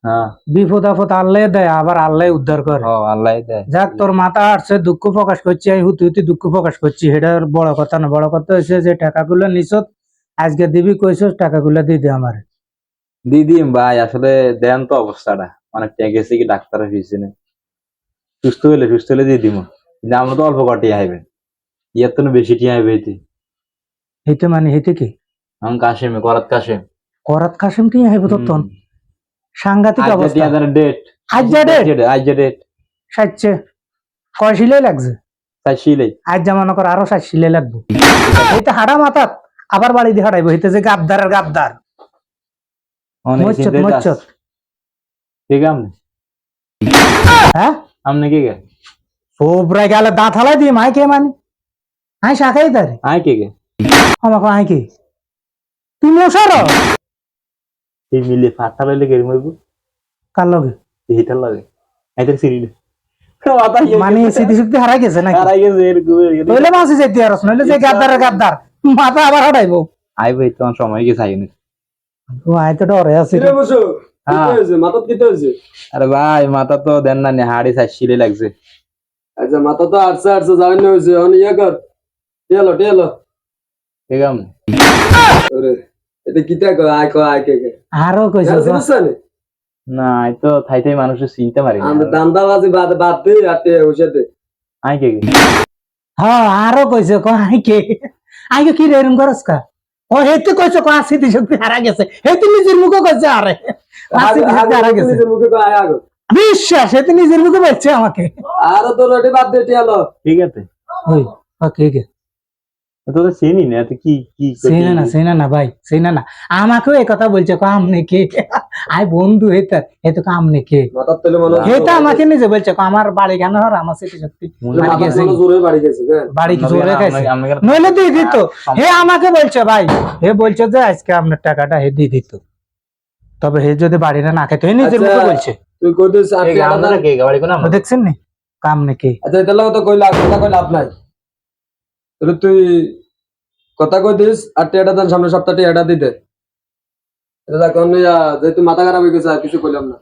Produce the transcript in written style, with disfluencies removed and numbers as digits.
হ্যাঁ বিপদ আপদ আল্লাহ দেয়, আবার আল্লাহ উদ্ধার করে। আল্লাহ দেয়। যাক, তোর মাথা আসছে, দুঃখ প্রকাশ করছি, আমি হুতি হুতি দুঃখ প্রকাশ করছি, এটা বড় কথা না। বড় কথা হয়েছে যে টাকাগুলো নিছত, আজকে দিবি কইছস, টাকাগুলো দিয়ে দে আমার। দিদি ভাই আসলে দেন তো অবস্থাটা অনেক গেছে কি ডাক্তারের পিছনে, সুস্থ হলে দিয়ে দিব। কিন্তু আমরা তো অল্প কটি আইবে, ইয়ার তো বেশি টিয়া আইবে। হেতে মানে হেতে কি আমি কাশেমে করাত কাশেম করাত কাশেম কি হইব তোর তন? সাংঘাতিক অবস্থা। ডেট আজ যা ডেট আজ ডেট সাইচ্ছে কয় সিলাই লাগছে? তাই শিলেই আজ যা মনে কর আরো 60 সিলাই লাগবে। এইতে হাড়া মাথাত আবার বাড়ি দিয়ে হারাইবো, হইতে যে গাদ্দারের গাদ্দার মচ্ছত মচ্ছত। ঠিক আমনে হ্যাঁ আমনে কি গে সোবরাই গেলে দাঁত হালাই দিয়ে মাই কে মানি আই শাখাই তারে আয় কে গে আমাকে আই কে তুই মশার এই মিলে ফাটা লইলে গেরি মইবো কার লগে এইটার লাগে আইতার সিরিলে মানে স্মৃতিশক্তি হারাই গেছে নাকি? হারাই গেছে নইলে মাসি যেতে আর নইলে যে গাদ্দারের গাদ্দার মাথা আবার হারাইবো। আইবে তোমার সময় গেছে আইনে। ও আই তো ডরে আছি রে। মাথাত কি হয়েছে? আরে ভাই মাথা তো দেন না নে হাড়ি শিলে লাগছে। আচ্ছা মাথা তো আটছে আটছে যাওয়ানি হয়েছে, এখন ইয়ে কর, টেলো টেলো। ঠিক আছে ওরে এটা কিটা কয় আয় কয় আয় কে কে আরো কইছে না আই তো থাই থাই মানুষের চিনতে পারি না। আমরা দান্দাবাজি বাদ বাদ দে আতে ওইসাথে আই কে গে হ্যাঁ আরো কইছে ক আই কে কি রে এরম করস কা? ও হেতে কইছে ক স্মৃতিশক্তি হারা গেছে, হেতে নিজের মুখে কইছে আরে স্মৃতিশক্তি হারা গেছে। নিজের মুখে কয় আয় আগো বিশ্বাস হেতে নিজের মুখে বলছে আমাকে। আর তো রটে বাদ দে টেলো। ঠিক আছে ওই ওকে কে তোদের চিনি না তুই কি কি সেনা না ভাই, সেনা না। আমাকেও এই কথা বলছে ক আমনে কে? আই বন্ধু হেতে হেতে ক আমনে কে? মাথার তেলে মনে হেতে আমাকে নিজে বলছে ক আমার বাড়ি কেন হর আমার স্মৃতিশক্তি হারা গেছে। জোরে বাড়ি গেছে বাড়ি কি জোরে খাইছে? নইলে দিয়ে দিত। হে আমাকে বলছে ভাই, হে বলছে যে আজকে আপনার টাকাটা হে দিয়ে দিত, তবে হে যদি বাড়িটা না খেতে নিজের মুখে বলছে। তুই কইছিস আপনি আমরা কে গাড়ি কোন আমরা দেখছেন নি কাম নাকি? আচ্ছা এটা লাগো তো কইলা কথা কই লাভ নাই। তাহলে তুই কথা কই দিস আর টেটা দেন সামনে সপ্তাহটি এটা দিতে। এটা কোন যেহেতু মাথা খারাপ হয়ে গেছে আর কিছু কইলাম না।